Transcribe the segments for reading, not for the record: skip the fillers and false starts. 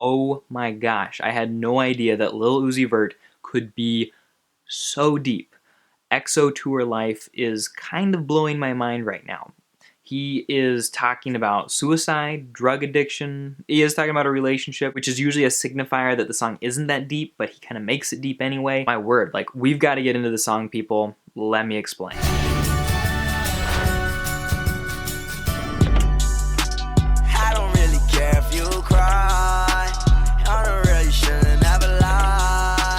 Oh my gosh, I had no idea that Lil Uzi Vert could be so deep. EXO Tour Life is kind of blowing my mind right now. He is talking about suicide, drug addiction. He is talking about a relationship, which is usually a signifier that the song isn't that deep, but he kind of makes it deep anyway. My word, like, we've got to get into the song, people. Let me explain.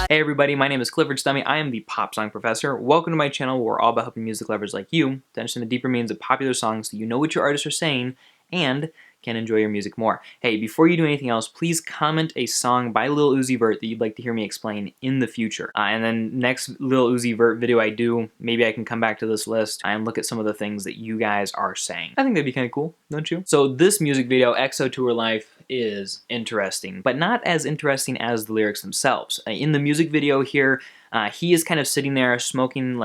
Hey everybody, my name is Clifford Stummy. I am the Pop Song Professor. Welcome to my channel where we're all about helping music lovers like you to understand the deeper meanings of popular songs so you know what your artists are saying and can enjoy your music more. Hey, before you do anything else, please comment a song by Lil Uzi Vert that you'd like to hear me explain in the future. And then next Lil Uzi Vert video I do, maybe I can come back to this list and look at some of the things that you guys are saying. I think that'd be kind of cool, don't you? So this music video, EXO Tour Life, is interesting, but not as interesting as the lyrics themselves. In the music video here, he is kind of sitting there smoking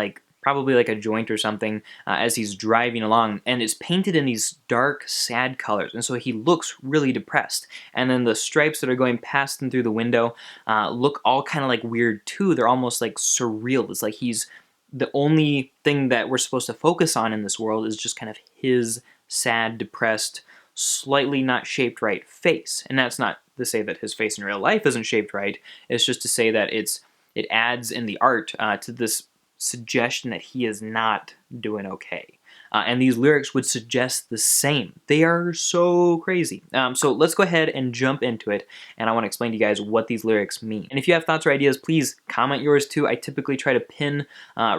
probably like a joint or something as he's driving along, and it's painted in these dark, sad colors, and so he looks really depressed. And then the stripes that are going past him through the window look all kind of like weird too. They're almost like surreal. It's like he's the only thing that we're supposed to focus on in this world is just kind of his sad, depressed, slightly not shaped right face. And that's not to say that his face in real life isn't shaped right. It's just to say that it adds in the art to this suggestion that he is not doing okay. And these lyrics would suggest the same. They are so crazy. So let's go ahead and jump into it, and I want to explain to you guys what these lyrics mean. And if you have thoughts or ideas, please comment yours too. I typically try to pin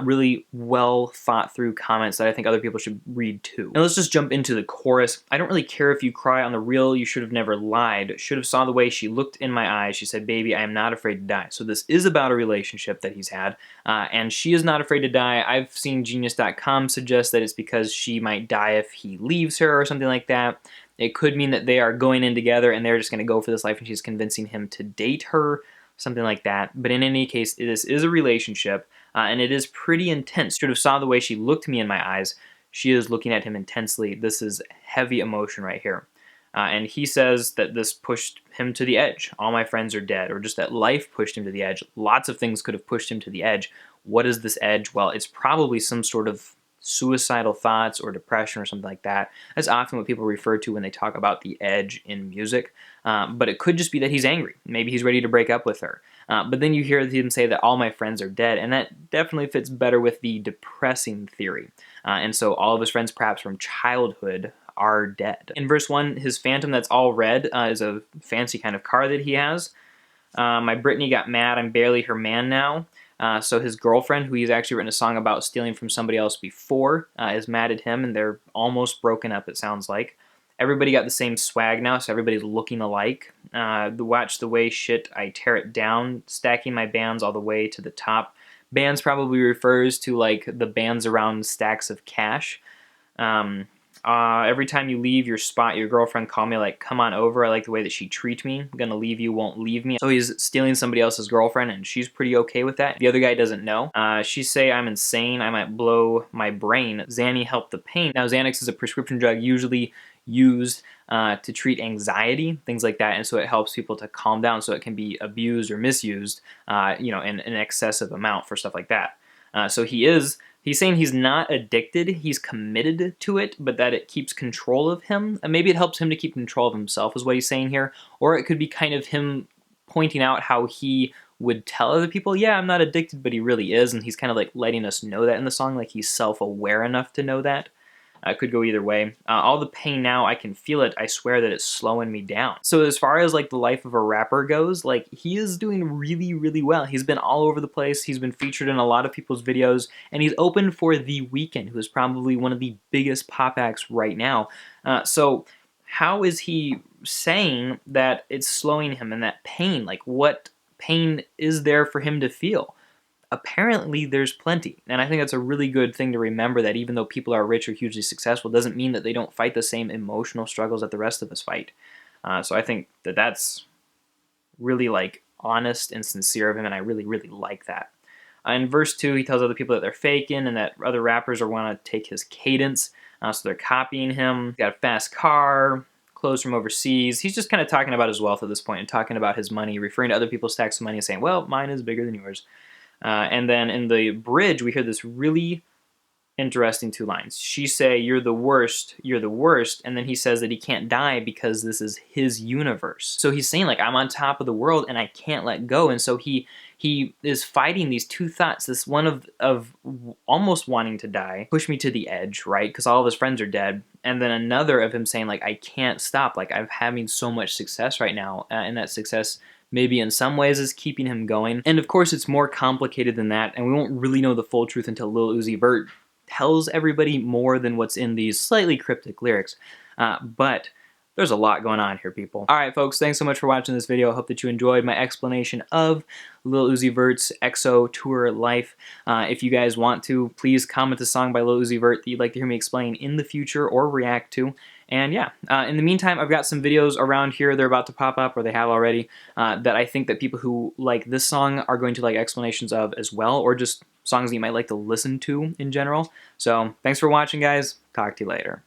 really well thought through comments that I think other people should read too. Now let's just jump into the chorus. I don't really care if you cry on the real, you should have never lied. Should have saw the way she looked in my eyes. She said, baby, I am not afraid to die. So this is about a relationship that he's had, and she is not afraid to die. I've seen Genius.com suggest that it's because she might die if he leaves her or something like that. It could mean that they are going in together and they're just going to go for this life and she's convincing him to date her, something like that. But in any case, this is a relationship and it is pretty intense. Should have saw the way she looked me in my eyes. She is looking at him intensely. This is heavy emotion right here. And he says that this pushed him to the edge. All my friends are dead, or just that life pushed him to the edge. Lots of things could have pushed him to the edge. What is this edge? Well, it's probably some sort of suicidal thoughts or depression or something like that. That's often what people refer to when they talk about the edge in music. But it could just be that he's angry. Maybe he's ready to break up with her. But then you hear him say that all my friends are dead, and that definitely fits better with the depressing theory. And so all of his friends, perhaps from childhood, are dead. In verse 1, his Phantom that's all red is a fancy kind of car that he has. My Britney got mad, I'm barely her man now. So his girlfriend, who he's actually written a song about stealing from somebody else before, is mad at him, and they're almost broken up, it sounds like. Everybody got the same swag now, so everybody's looking alike. Watch the way shit, I tear it down, stacking my bands all the way to the top. Bands probably refers to like the bands around stacks of cash. Every time you leave your spot, your girlfriend call me like, come on over, I like the way that she treats me, I'm gonna leave you, won't leave me. So he's stealing somebody else's girlfriend and she's pretty okay with that. The other guy doesn't know. She say I'm insane, I might blow my brain. Xanny help the pain. Now Xanax is a prescription drug usually used to treat anxiety, things like that, and so it helps people to calm down so it can be abused or misused, in an excessive amount for stuff like that. So he's saying he's not addicted, he's committed to it, but that it keeps control of him. And maybe it helps him to keep control of himself is what he's saying here. Or it could be kind of him pointing out how he would tell other people, yeah, I'm not addicted, but he really is. And he's kind of like letting us know that in the song, like he's self-aware enough to know that. It could go either way. All the pain now, I can feel it. I swear that it's slowing me down. So as far as like the life of a rapper goes, like he is doing really, really well. He's been all over the place. He's been featured in a lot of people's videos, and he's open for The Weeknd, who is probably one of the biggest pop acts right now. So how is he saying that it's slowing him and that pain? Like what pain is there for him to feel? Apparently there's plenty, and I think that's a really good thing to remember, that even though people are rich or hugely successful, doesn't mean that they don't fight the same emotional struggles that the rest of us fight. So I think that that's really like honest and sincere of him, and I really, really like that. In verse 2, he tells other people that they're faking and that other rappers are want to take his cadence, so they're copying him. He's got a fast car, clothes from overseas. He's just kind of talking about his wealth at this point and talking about his money, referring to other people's stacks of money and saying, well, mine is bigger than yours. And then in the bridge, we hear this really interesting 2 lines. She say, you're the worst, and then he says that he can't die because this is his universe. So he's saying, like, I'm on top of the world and I can't let go. And so he is fighting these 2 thoughts, this one of almost wanting to die, push me to the edge, right? Because all of his friends are dead. And then another of him saying, like, I can't stop, like, I'm having so much success right now, and that success maybe in some ways is keeping him going. And of course it's more complicated than that, and we won't really know the full truth until Lil Uzi Vert tells everybody more than what's in these slightly cryptic lyrics. But there's a lot going on here, people. Alright folks, thanks so much for watching this video. I hope that you enjoyed my explanation of Lil Uzi Vert's EXO Tour Life. If you guys want to, please comment a song by Lil Uzi Vert that you'd like to hear me explain in the future or react to. And yeah, in the meantime, I've got some videos around here, they're about to pop up, or they have already, that I think that people who like this song are going to like explanations of as well, or just songs that you might like to listen to in general. So thanks for watching, guys. Talk to you later.